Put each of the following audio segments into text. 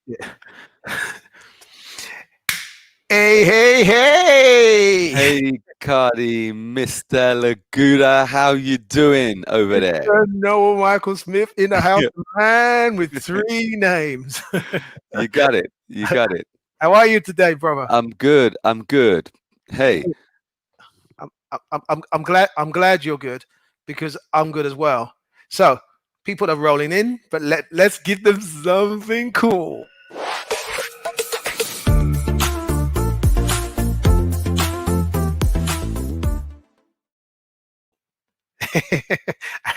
Yeah. Hey, hey, hey! Hey, Kardy, Mr. Laguda, how you doing over there? Mr. Noah Michael Smith in the house, Yeah, man, with three names. you got it. You got it. How are you today, brother? I'm good. I'm good. Hey, I'm glad. I'm glad you're good because I'm good as well. So people are rolling in, but let's give them something cool.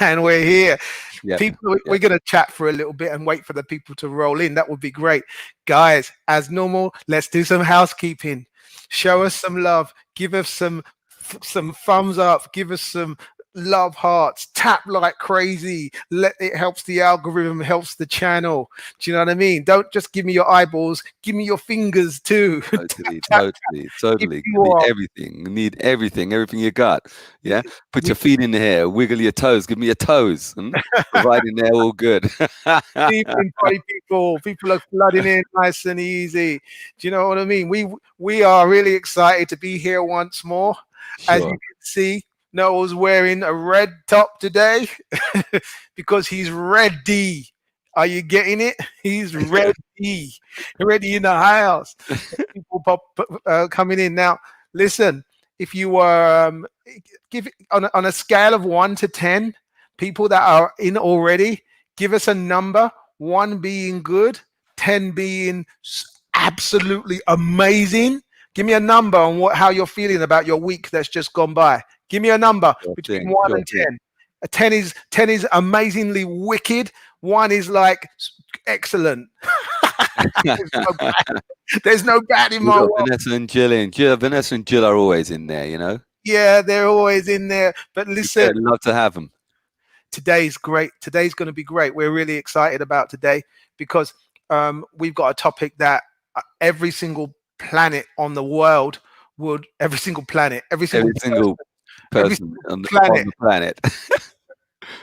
And we're here. yep, People, we're yep. going to chat for a little bit and wait for the people to roll in. That would be great. Guys, as normal, let's do some housekeeping. Show us some love. Give us some thumbs up. Give us some love hearts. Tap like crazy. It helps the algorithm, helps the channel. Do you know what I mean? Don't just give me your eyeballs. Give me your fingers too. Tap, Totally, tap, totally, if totally. you Give me are. everything. Need everything you got. Yeah. Put your feet in the air. Wiggle your toes. Give me your toes. Providing they're all good. Evening, party people. People are flooding in nice and easy. Do you know what I mean? We are really excited to be here once more. As you Sure. can see, Noel's wearing a red top today because he's ready. Are you getting it? He's ready, ready in the house. People coming in now. Listen, if you were give it on a scale of 1 to 10, people that are in already, give us a number. 1 being good, 10 being absolutely amazing. Give me a number on how you're feeling about your week that's just gone by. Give me a number Sure between thing. 1 Sure and thing. 10. A 10 is amazingly wicked. 1 is like excellent. there's, no bad, there's no bad in We my got world. Vanessa and Jill in. Vanessa and Jill are always in there, you know? Yeah, they're always in there. But Yeah, listen, love to have them. today's great. Today's going to be great. We're really excited about today because we've got a topic that every single planet on the world would, every single planet, every single Every person, single every person single on planet, the planet.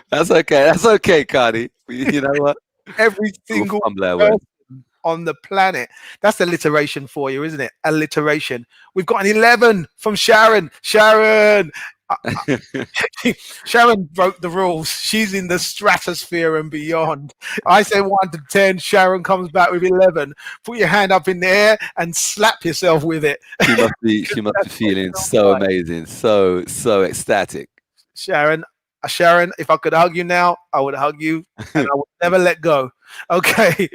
That's okay. That's okay, Cardi. You know what? every We'll single fumble our person words. on the planet. That's alliteration for you, isn't it? Alliteration. We've got an 11 from Sharon. Sharon. Sharon broke the rules. She's in the stratosphere and beyond. I say 1 to 10. Sharon comes back with 11. Put your hand up in the air and slap yourself with it. She must be That's what it feeling feels so like. amazing, so ecstatic. Sharon, Sharon, if I could hug you now, I would hug you and I would never let go. Okay.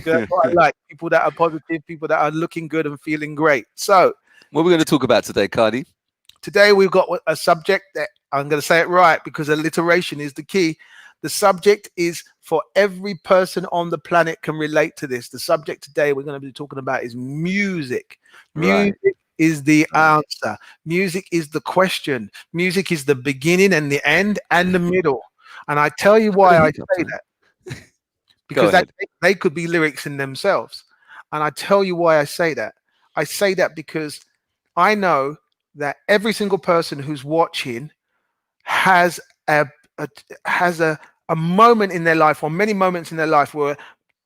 That's what I like. People that are positive, people that are looking good and feeling great. So What are we going to talk about today, Cardi? today we've got a subject that I'm going to say it right because alliteration is the key. The subject is for every person on the planet can relate to this. The subject today we're going to be talking about is music. Right, Music is the right. answer. Music is the question. Music is the beginning and the end and the middle. And I tell you Got why a I hiccup, say son. that Go because that ahead. they could be lyrics in themselves. And I tell you why I say that. I say that because I know that every single person who's watching has a has a moment in their life or many moments in their life where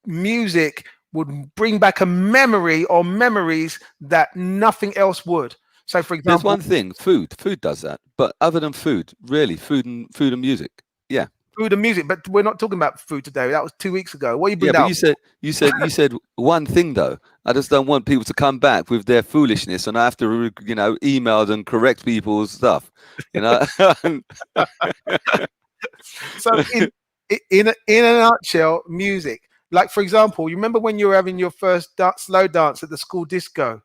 music would bring back a memory or memories that nothing else would. So for There's example, one thing, food. Food does that. But other than food, really, food and music. Yeah. food and music, but we're not talking about food today. That was 2 weeks ago. What you bring Yeah, but down? you said one thing though. I just don't want people to come back with their foolishness, and I have to, email and correct people's stuff. You know, So in a nutshell, music. Like for example, you remember when you were having your first slow dance at the school disco,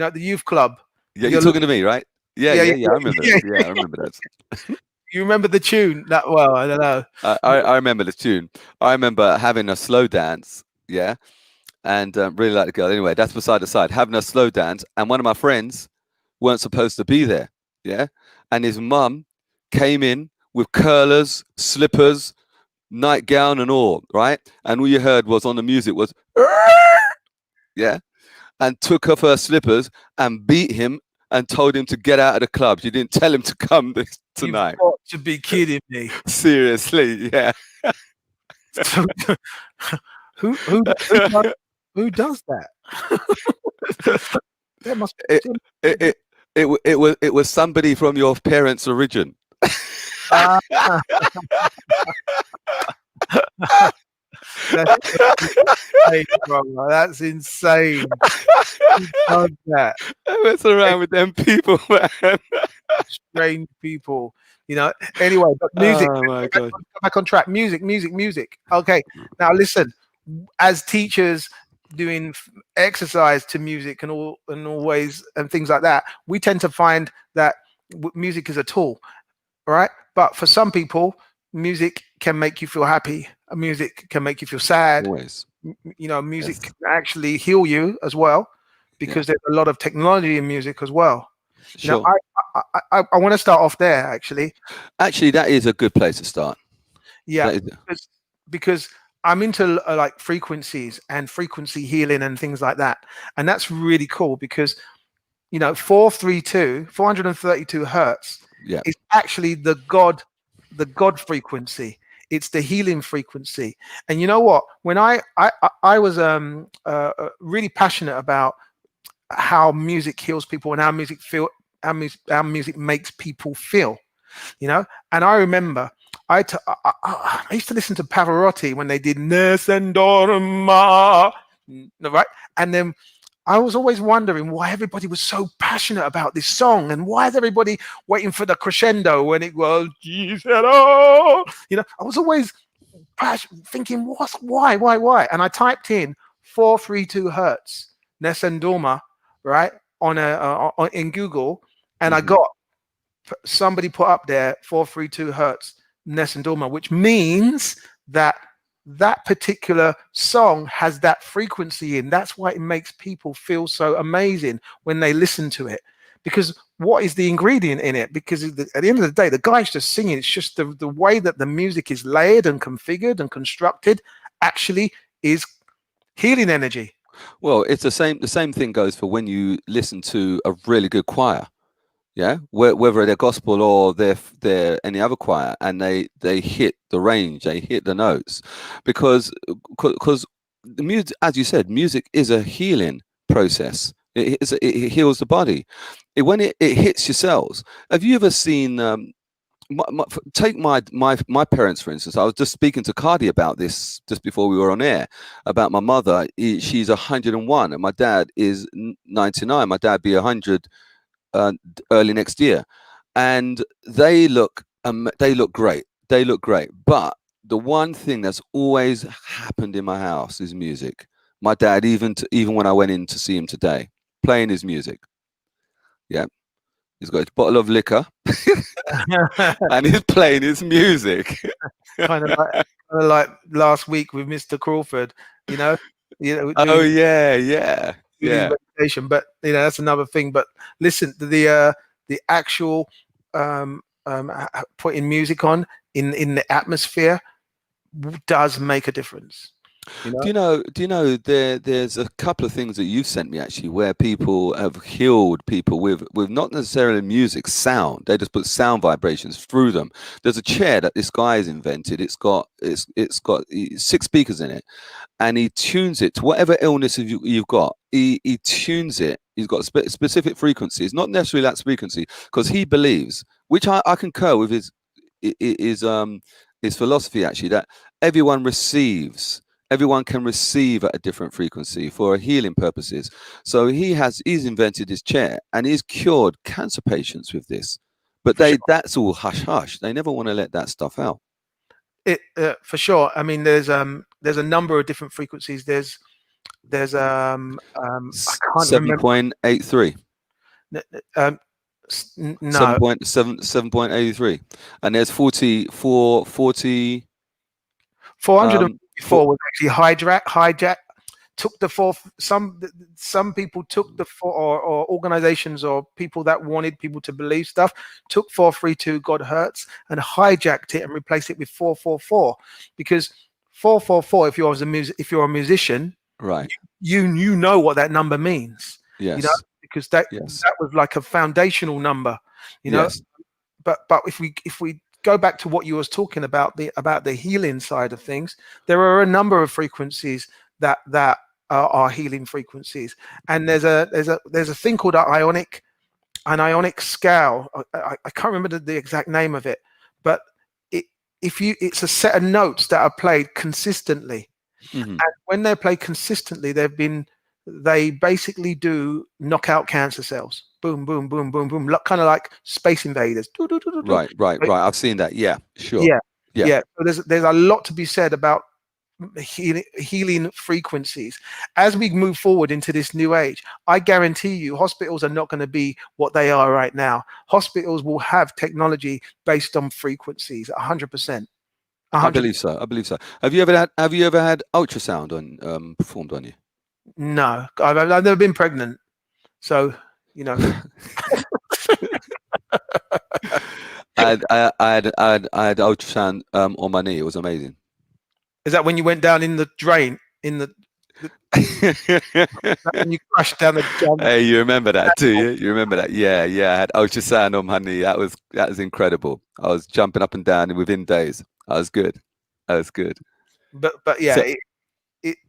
at the youth club yeah, with you're your talking to me, right? Yeah, yeah, yeah, yeah, yeah. I remember yeah, those. Yeah, I remember those. you remember the tune that well? I don't know. I remember the tune. I remember having a slow dance. Yeah, and really like the girl. Anyway, that's beside the side. Having a slow dance, and one of my friends weren't supposed to be there. Yeah, and his mum came in with curlers, slippers, nightgown, and all. Right, and all you heard was on the music was yeah, and took off her slippers and beat him and told him to get out of the club. She didn't tell him to come You've tonight. got to be kidding me. Seriously, yeah. Who does, who does that? There must It it it it was somebody from your parents' origin. ah, that's insane, brother. That's insane. Who does that? I mess around with them people, man. Strange people. Anyway, but music. Oh my god. Back on track. Music. Okay. Now listen. As teachers doing exercise to music and always and things like that, we tend to find that music is a tool, right? But for some people, music can make you feel happy. Music can make you feel sad. Always. Music Yes. can actually heal you as well, Yeah. because there's a lot of technology in music as well. You know, Sure. I want to start off there actually. Actually, that is a good place to start. Yeah, That is, because I'm into like frequencies and frequency healing and things like that, and that's really cool because 432 hertz yeah. is actually the God frequency. It's the healing frequency. And you know what? When I was really passionate about how music heals people and how music makes people feel. And I remember I used to listen to Pavarotti when they did Ness and Dorma, right? And then I was always wondering why everybody was so passionate about this song, and why is everybody waiting for the crescendo when it was Jesus? I was always thinking, why? And I typed in 432 hertz Ness and Dorma, right, in Google, and I Mhm. got somebody put up there 432 hertz Ness and Dorma, which means that particular song has that frequency in. That's why it makes people feel so amazing when they listen to it. Because what is the ingredient in it? Because at the end of the day, the guy's just singing. It's just the way that the music is layered and configured and constructed actually is healing energy. Well, it's the same thing goes for when you listen to a really good choir. Yeah, whether they're gospel or they're any other choir, and they hit the range, they hit the notes, because the music, as you said, music is a healing process. It heals the body. When it hits your cells. Have you ever seen? Take my parents for instance. I was just speaking to Kardy about this just before we were on air about my mother. She's 101, and my dad is 99. My dad be 100 early next year, and they look great. They look great. But the one thing that's always happened in my house is music. My dad, even when I went in to see him today, playing his music. Yeah, he's got his bottle of liquor and he's playing his music. kind of like last week with Mr. Crawford, you know, Oh doing yeah, yeah, his yeah. meditation. But that's another thing. But listen, the actual putting music on in the atmosphere does make a difference. You know, Do you know there's a couple of things that you've sent me actually where people have healed people with not necessarily music, sound. They just put sound vibrations through them. There's a chair that this guy has invented. It's got 6 speakers in it, and he tunes it to whatever illness you've got. He tunes it. He's got specific frequencies, not necessarily that frequency, because he believes, which I concur with his philosophy actually, that everyone receives. Everyone can receive at a different frequency for healing purposes. So he's invented this chair and he's cured cancer patients with this. But for sure. that's all hush hush. They never want to let that stuff out. For sure. I mean, there's a number of different frequencies. I can't Seven remember. point eight three. Um, no, 7.83, and there's 40 um 404 was actually hijack took the fourth. Some people took the four, or organizations or people that wanted people to believe stuff took 432 God hertz and hijacked it and replaced it with 444, because 444, if you're a musician, right. you know what that number means, Yes. because that Yes. that was like a foundational number, you know Yes. but if we go back to what you was talking about, the healing side of things. There are a number of frequencies that are healing frequencies, and there's a thing called an ionic scale. I can't remember the exact name of it, but it's a set of notes that are played consistently, Hmm. and when they're played consistently, they basically do knock out cancer cells. Boom, boom, boom, boom, boom, kind of like Space Invaders. Do, do, do, do, do. Right, right, right. I've seen that. Yeah, sure. Yeah, Yeah. yeah. So there's a lot to be said about healing frequencies. As we move forward into this new age, I guarantee you hospitals are not going to be what they are right now. Hospitals will have technology based on frequencies, 100%. I 100. believe so. I believe so. Have you ever had ultrasound on performed on you? No, I've never been pregnant, so you know. I had ultrasound on my knee. It was amazing. Is that when you went down in the drain in when you crashed down the Hey, you remember that too? Yeah? You remember that? Yeah, yeah. I had ultrasound on my knee. That was incredible. I was jumping up and down within days. I was good. I was good. but yeah, So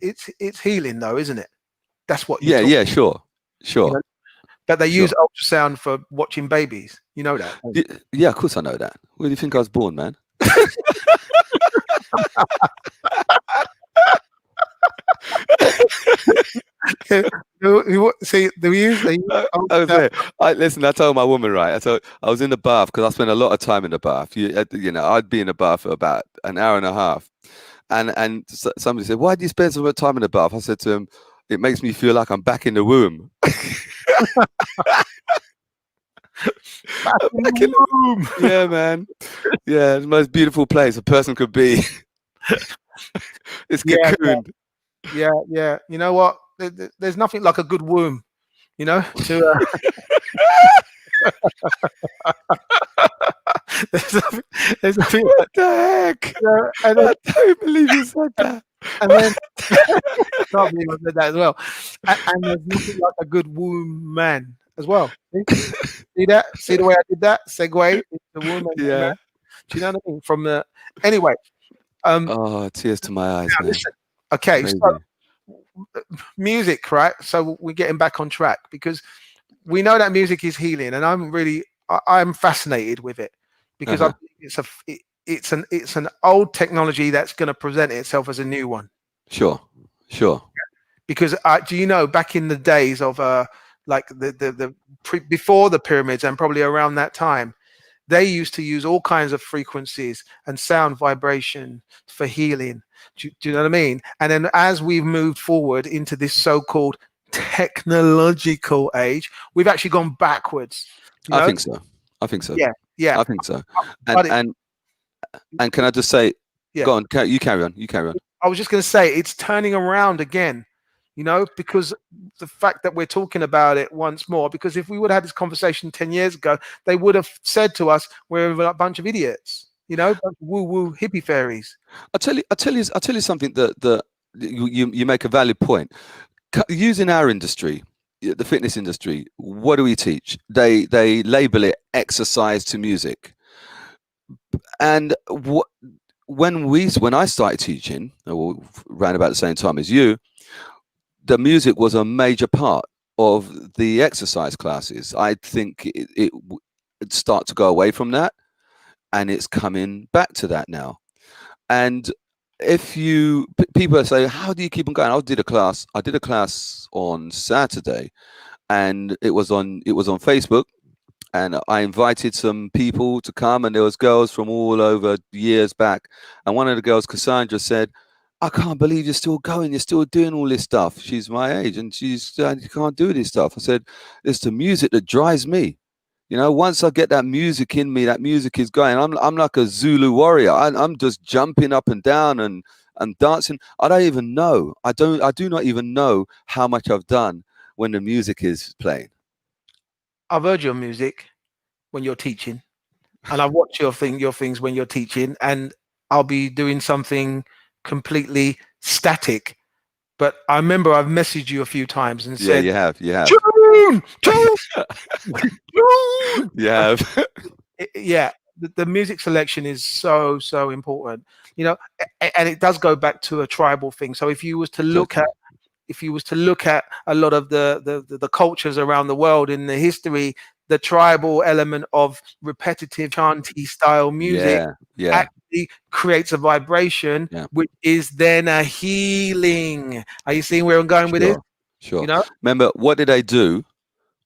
it's healing though, isn't it? That's what you're yeah, talking. yeah, sure, You sure, know, but they use sure. ultrasound for watching babies. You know that. Don't Yeah, of course I know that. Where do you think I was born, man? you? See, they use I was ultrasound. there. Listen. I told my woman, right. I was in the bath because I spent a lot of time in the bath. I'd be in the bath for about an hour and a half, and somebody said, "Why do you spend so much time in the bath?" I said to him, "It makes me feel like I'm back in the womb." Back I'm in back the in the room. Yeah, man. Yeah, the most beautiful place a person could be. It's Yeah, cocooned. yeah. You know what? There's nothing like a good womb. You know, to there's nothing, there's nothing What the heck? and I don't believe you said that. then can't believe I said that as well. And there's nothing like a good womb man as well. See that? See the way I did that? Segue into the womb and the man. Yeah. Do you know what I mean? From the anyway. Oh, tears to my eyes, Now man. listen. Okay, so Crazy. music, right? So we're getting back on track because we know that music is healing, and I'm fascinated with it because I Uh-huh. believe it's an old technology that's going to present itself as a new one. Sure. Sure. Because do you know back in the days of like before the pyramids and probably around that time, they used to use all kinds of frequencies and sound vibration for healing. Do you know what I mean? And then as we've moved forward into this so-called technological age, we've actually gone backwards. You I know? think so. I think so. Yeah, yeah. I think so. And But and and can I just say, yeah, go on, you carry on. You carry on. I was just going to say it's turning around again. You know, because the fact that we're talking about it once more, because if we would have had this conversation 10 years ago, they would have said to us, we're a bunch of idiots, you know, woo woo hippie fairies. I'll tell you something that you make a valid point. Using our industry, the fitness industry, what do we teach? They label it exercise to music. And when I started teaching, or around about the same time as you, the music was a major part of the exercise classes. I think it would start to go away from that, and it's coming back to that now. And if people say, how do you keep on going? I did a class on Saturday, and it was on Facebook, and I invited some people to come, and there was girls from all over years back, and one of the girls, Cassandra, said, "I can't believe you're still going. You're still doing all this stuff." She's my age, and she's you can't do this stuff. I said, "It's the music that drives me. Once I get that music in me, that music is going. I'm like a Zulu warrior. I'm just jumping up and down and dancing. I don't even know. I do not even know how much I've done when the music is playing." I've heard your music when you're teaching, and I watch your things when you're teaching, and I'll be doing something completely static. But I remember I've messaged you a few times and Yeah, said, you have. You have. Tune, tune, tune. You have. Yeah, the music selection is so important. And it does go back to a tribal thing. So Totally. if you was to look at a lot of the cultures around the world in the history, the tribal element of repetitive chanty style music Yeah, yeah, actually creates a vibration, yeah. which is then a healing. Are you seeing where I'm going with this? Sure, sure. You know, Remember, what did they do?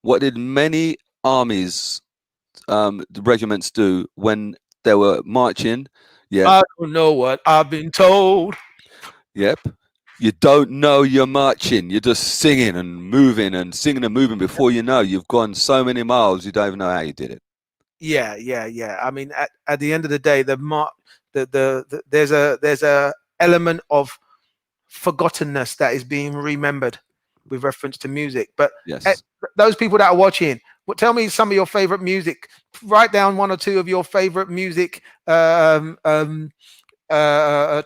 What did many armies, the regiments do when they were marching? Yeah, I don't know what I've been told. yep. You don't know you're marching. You're just singing and moving and singing and moving. Before you know, you've gone so many miles. You don't even know how you did it. Yeah. I mean, at the end of the day, there's a element of forgottenness that is being remembered with reference to music. But eh, Yes, those people that are watching, tell me some of your favorite music. Write down one or two of your favorite music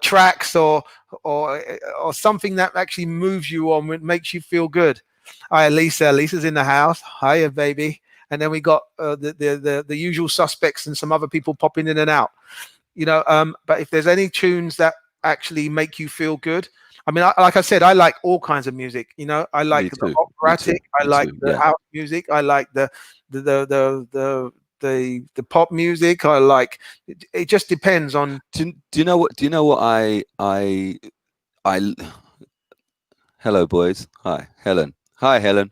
tracks, or something that actually moves you on, makes you feel good. Hi, Lisa. Lisa's in the house. Hiya, baby. And then we got the usual suspects and some other people popping in and out. But if there's any tunes that actually make you feel good, I mean, like I said, I like all kinds of music. I like me the too. Me too. operatic, I Me like too. the Yeah. house music, I like the pop music. I like it. Just depends on. Do you know what? Do you know what I? Hello, boys. Hi, Helen. Hi, Helen.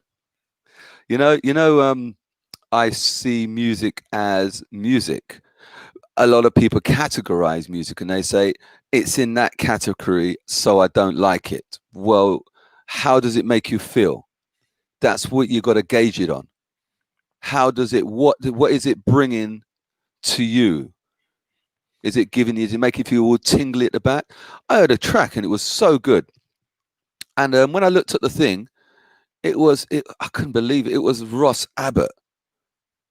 I see music as music. A lot of people categorize music and they say it's in that category, so I don't like it. Well, how does it make you feel? That's what you got to gauge it on. How does it? What is it bringing to you? Is it giving you? Does it make you feel all tingly at the back? I heard a track and it was so good. And when I looked at the thing, it was. I couldn't believe it. It was Ross Abbott.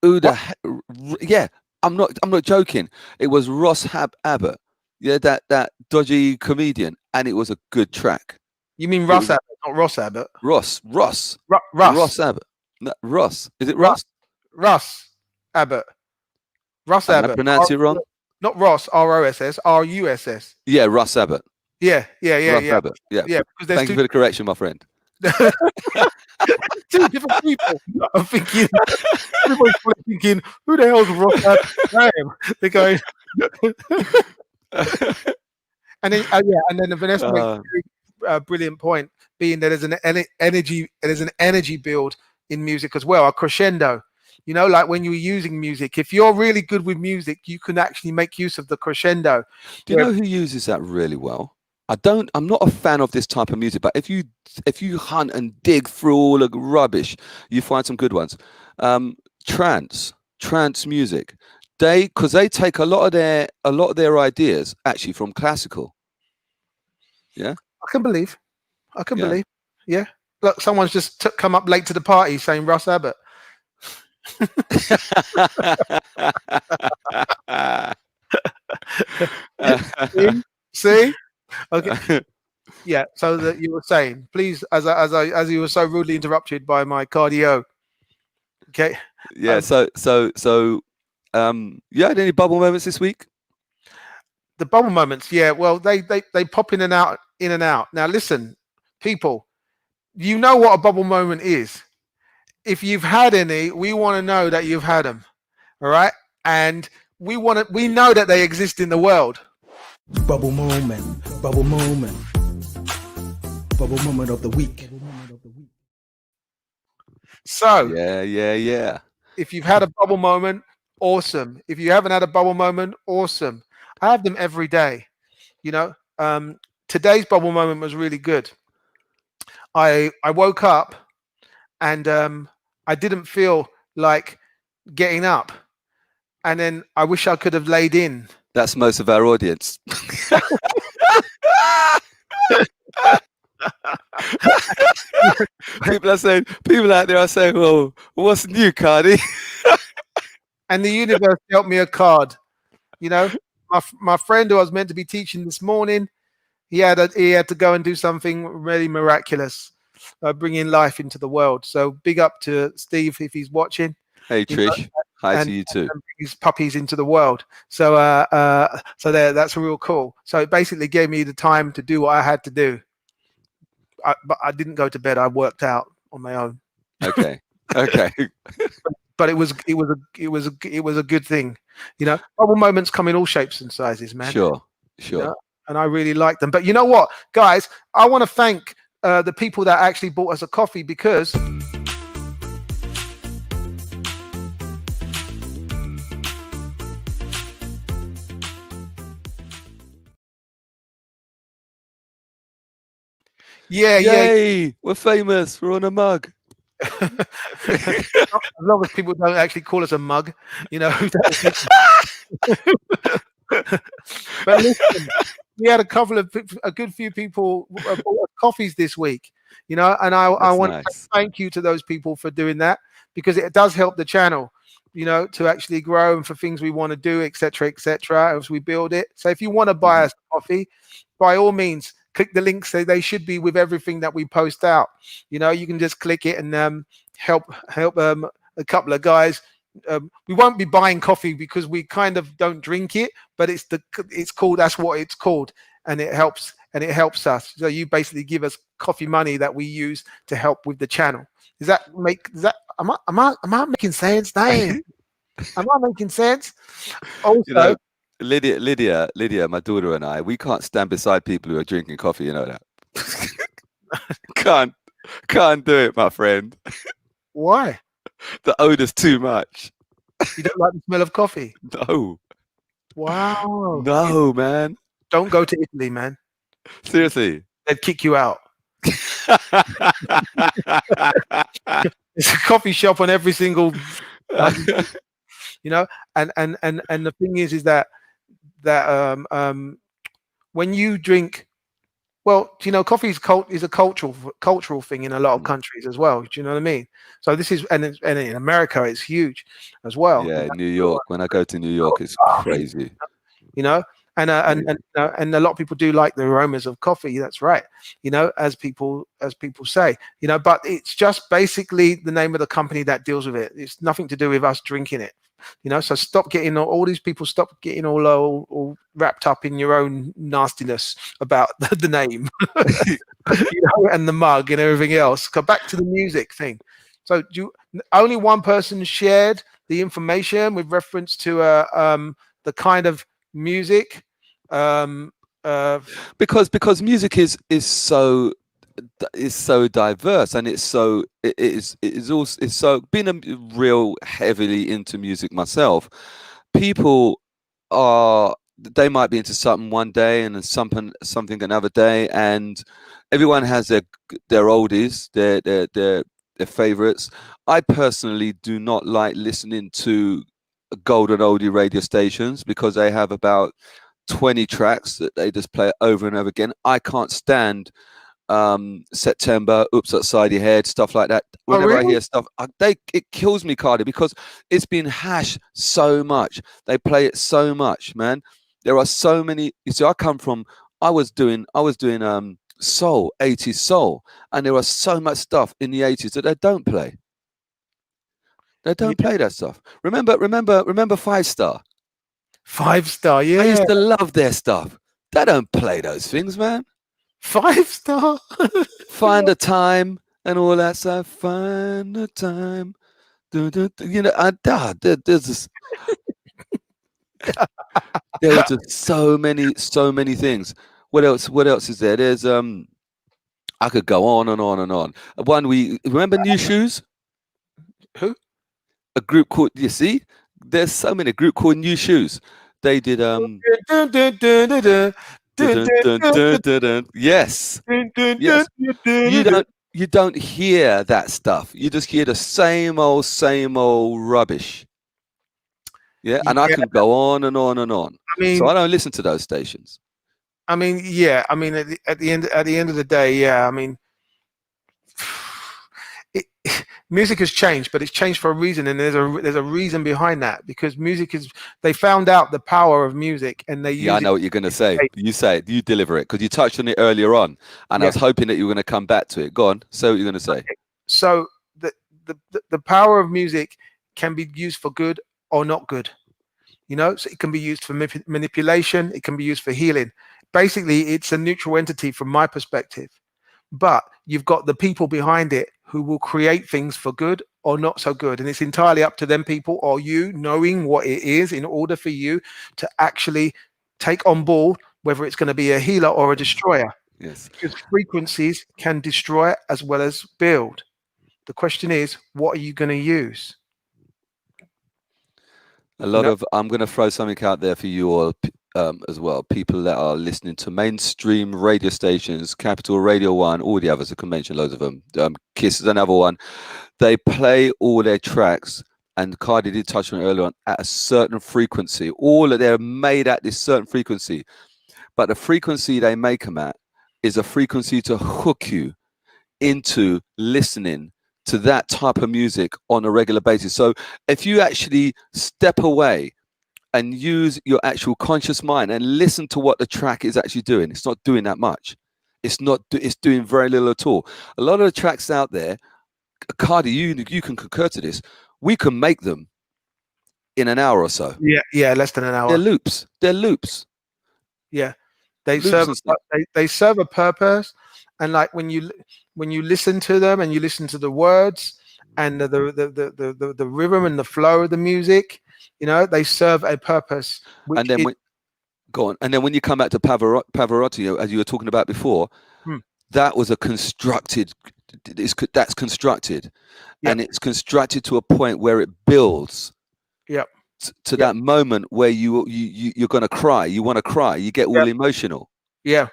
Who the What yeah, I'm not joking. It was Abbott. Yeah, that dodgy comedian, and it was a good track. you mean? It Russ was Abbott, not Ross Abbott. Russ, Ross Abbott. No, Ross. Is it Russ, Ross? Russ Abbott, Russ Am I Abbott. pronouncing it wrong? Not Ross, Ross, Russ. Yeah, Ross Abbott. Ross Yeah, Abbott. Yeah. yeah. Because there's Thank you two for the correction, my friend. two different people. I'm thinking everybody's probably thinking, who the hell's Ross Abbott? Damn. They're going, and then and then Vanessa makes uh, a brilliant point, being that there's an energy build in music as well, a crescendo. Like when you're using music, if you're really good with music, you can actually make use of the crescendo. do you Where know who uses that really well? I'm not a fan of this type of music, but if you hunt and dig through all the rubbish, you find some good ones. Um, trance music. Because they take a lot of their ideas actually from classical. Yeah, I can believe, I can yeah. believe, yeah. Look, someone's just come up late to the party saying Russ Abbott. See? See? Okay. Yeah. So that you were saying, please, as you were so rudely interrupted by my cardio. Okay. Yeah. Um, So, you had any bubble moments this week? the bubble moments. Yeah. Well, they pop in and out, in and out. Now, listen, people, you know what a bubble moment is. If you've had any, we want to know that you've had them. All right. And we know that they exist in the world. Bubble moment, bubble moment, bubble moment of the week. So Yeah. if you've had a bubble moment, awesome. If you haven't had a bubble moment, awesome. I have them every day. You know, today's bubble moment was really good. I woke up and I didn't feel like getting up, and then I wish I could have laid in. That's most of our audience. People out there are saying, "Well, what's new, Kardy?" And the universe dealt me a card. You know, my friend who I was meant to be teaching this morning, he had to go and do something really miraculous, bringing life into the world. So big up to Steve if he's watching. Hey, You know, Trish. Hi to and, you too. and brings puppies into the world. So that's real cool. So it basically gave me the time to do what I had to do. But I didn't go to bed. I worked out on my own. Okay. Okay. But it was a good thing. Bubble moments come in all shapes and sizes, man. Sure. You Sure. know, and I really like them. But you know what, guys? I want to thank the people that actually bought us a coffee because. Yeah. Yay! We're famous. We're on a mug. As long as people don't actually call us a mug, you know. But listen, we had a good few people bought us coffees this week, and I That's want to nice. thank you to those people for doing that, because it does help the channel, to actually grow and for things we want to do, etc., as we build it. So if you want to buy us coffee, by all means, click the links. They should be with everything that we post out. You can just click it and help a couple of guys. We won't be buying coffee because we kind of don't drink it, but it's called, that's what it's called, and it helps us. So you basically give us coffee money that we use to help with the channel. Am I making sense? Damn. Am I making sense? Also, Lydia, my daughter and I, we can't stand beside people who are drinking coffee. You know that. can't do it, my friend. why? The odor's too much. You don't like the smell of coffee? No. Wow. No, man. Don't go to Italy, man. Seriously. They'd kick you out. It's a coffee shop on every single, and the thing is that when you drink, well, coffee is a cultural thing in a lot of countries as well. Do you know what I mean? So this is, and in America, it's huge as well. Yeah, New York. When I go to New York, it's crazy. And a lot of people do like the aromas of coffee. That's right. As people say. But it's just basically the name of the company that deals with it. It's nothing to do with us drinking it. So stop getting all these people. Stop getting all wrapped up in your own nastiness about the name, and the mug and everything else. Go back to the music thing. So only one person shared the information with reference to the kind of music, because music is so diverse, and it's so being real heavily into music myself. People they might be into something one day and then something another day, and everyone has their oldies, their favorites. I personally do not like listening to golden oldie radio stations because they have about 20 tracks that they just play over and over again. I can't stand September, Oops Upside Your Head, stuff like that. Whenever I hear stuff, it kills me, Kardy, because it's been hashed so much. They play it so much, man. There are so many. You see, I was doing soul, 80s soul, and there was so much stuff in the 80s that they don't play. They don't play that stuff. Remember 5 Star? 5 Star, yeah. I used to love their stuff. They don't play those things, man. 5 Star. Find a time and all that stuff. Find a time. There's just there are just so many things. What else is there? There's I could go on and on and on. Remember New Shoes? Who? A group called, you see? There's so many. A group called New Shoes. They did yes. Yes. You don't hear that stuff. You just hear the same old rubbish. Yeah, and I can go on and on and on. So I don't listen to those stations. At the end of the day, yeah. Music has changed, but it's changed for a reason, and there's a reason behind that, because they found out the power of music, and they use I know what you're going to say. You say it, you deliver it, because you touched on it earlier on, and I was hoping that you were going to come back to it. Go on, say what you're going to say. So the power of music can be used for good or not good. So it can be used for manipulation. It can be used for healing. Basically, it's a neutral entity from my perspective. But you've got the people behind it who will create things for good or not so good. And it's entirely up to them people or you knowing what it is in order for you to actually take on board whether it's going to be a healer or a destroyer. Yes. Because frequencies can destroy as well as build. The question is, what are you going to use? I'm going to throw something out there for you all as well. People that are listening to mainstream radio stations, Capital Radio 1, all the others, I can mention loads of them. Kiss is another one. They play all their tracks, and Kardy did touch on it earlier on, at a certain frequency. All of they're made at this certain frequency. But the frequency they make them at is a frequency to hook you into listening to that type of music on a regular basis. So if you actually step away and use your actual conscious mind and listen to what the track is actually doing, it's not doing that much. It's doing very little at all. A lot of the tracks out there, Kardy, you can concur to this. We can make them in an hour or so. Yeah, less than an hour. They're loops. Yeah, they serve a purpose, and like when you listen to them and you listen to the words and the rhythm and the flow of the music, they serve a purpose. And then when you come back to Pavarotti, as you were talking about before, that was that's constructed, and it's constructed to a point where it builds. To that moment where you're going to cry, you want to cry, you get all emotional. Yeah.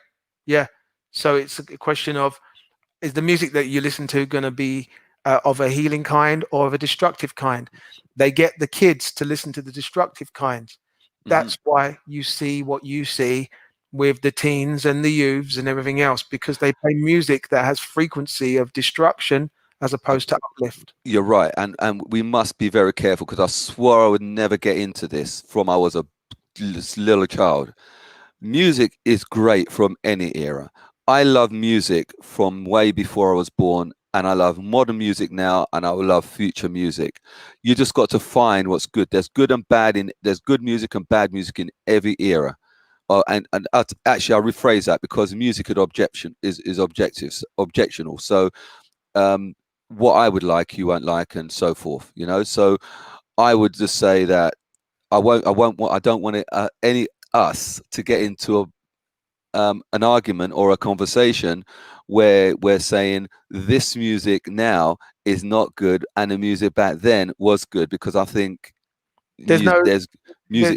So it's a question of, is the music that you listen to going to be of a healing kind or of a destructive kind? They get the kids to listen to the destructive kinds. That's why you see what you see with the teens and the youths and everything else, because they play music that has frequency of destruction as opposed to uplift. You're right, and we must be very careful, because I swore I would never get into this from I was a little child. Music is great from any era. I love music from way before I was born, and I love modern music now, and I will love future music. You just got to find what's good. There's good and bad there's good music and bad music in every era. Actually, I'll rephrase that, because music is objectional. So what I would like, you won't like, and so forth. So I would just say that I don't want us to get into an argument or a conversation where we're saying this music now is not good and the music back then was good, because I think music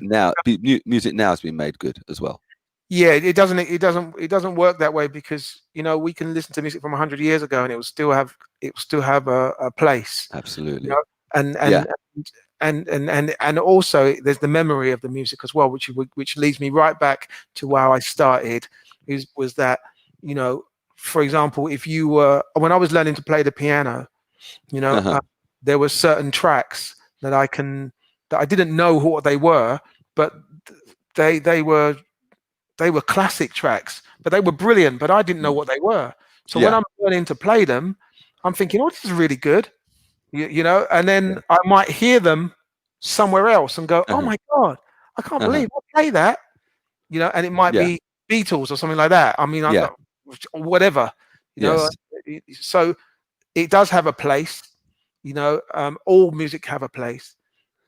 now has been made good as well. Yeah, it doesn't work that way, because we can listen to music from 100 years ago and it will still have a place. Absolutely. And also there's the memory of the music as well, which leads me right back to how I started. Was that for example, when I was learning to play the piano, there were certain tracks that I didn't know what they were, but they were classic tracks, but they were brilliant, but I didn't know what they were. So when I'm learning to play them, I'm thinking, oh, this is really good, and then I might hear them somewhere else and go, oh my God, I can't believe I play that, and it might be Beatles or something like that. I mean, whatever, so it does have a place, all music have a place.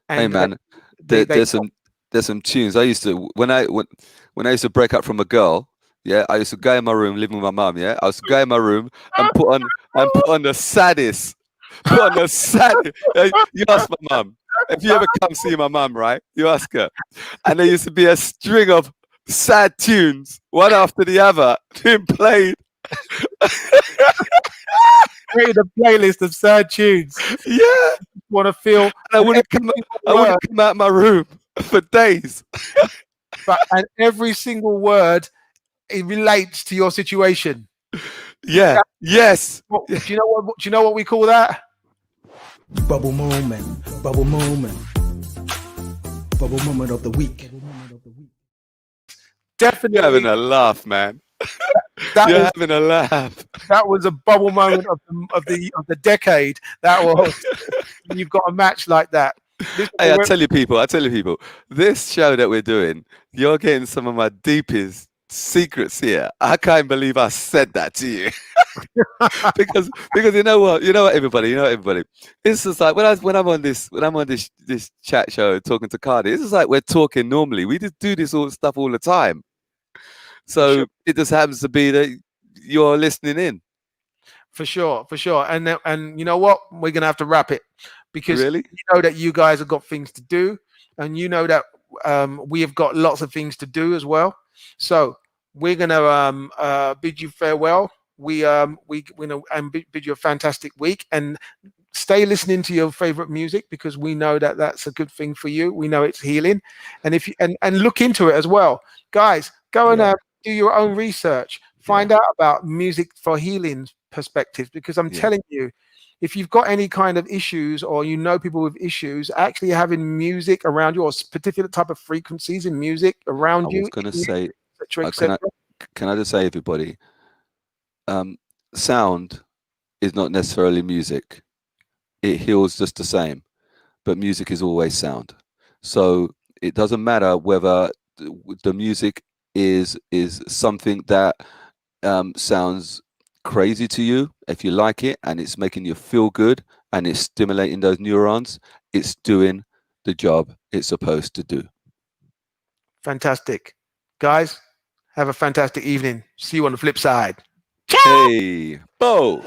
And hey man, there's some tunes I used to, when I used to break up from a girl, I used to go in my room, living with my mum, I used to go in my room and put on the saddest, you ask my mum, if you ever come see my mum, right, you ask her, and there used to be a string of sad tunes, one after the other, being played. Created a playlist of sad tunes. Want to feel, and I wouldn't come out my room for days. and every single word, it relates to your situation. Yes. Do you know what we call that? Bubble moment. Bubble moment. Bubble moment of the week. Definitely. You're having a laugh, man. Having a laugh. That was a bubble moment of the decade. That was. You've got a match like that. This Hey, I tell you people, this show that we're doing, you're getting some of my deepest secrets here. I can't believe I said that to you. Because you know what everybody. It's just like when I'm on this chat show talking to Cardi, it's just like we're talking normally. We just do this all stuff all the time. for sure. So it just happens to be that you're listening in. For sure, for sure. And you know what? We're gonna have to wrap it because Really? you know that you guys have got things to do, and you know that we have got lots of things to do as well. So we're gonna bid you farewell. We know and bid you a fantastic week, and stay listening to your favorite music because we know that that's a good thing for you. We know it's healing, and if you and look into it as well, guys. Go and Yeah. do your own research. Yeah. Find out about music for healing perspectives because I'm Yeah. telling you, if you've got any kind of issues or you know people with issues, actually having music around you or particular type of frequencies in music I around you, was gonna say, etc., can I etc. can I just say everybody, um, sound is not necessarily music. It heals just the same, but music is always sound. So it doesn't matter whether the music is something that sounds crazy to you. If you like it and it's making you feel good and it's stimulating those neurons, it's doing the job it's supposed to do. Fantastic, guys. Have a fantastic evening. See you on the flip side. Hey, Bo.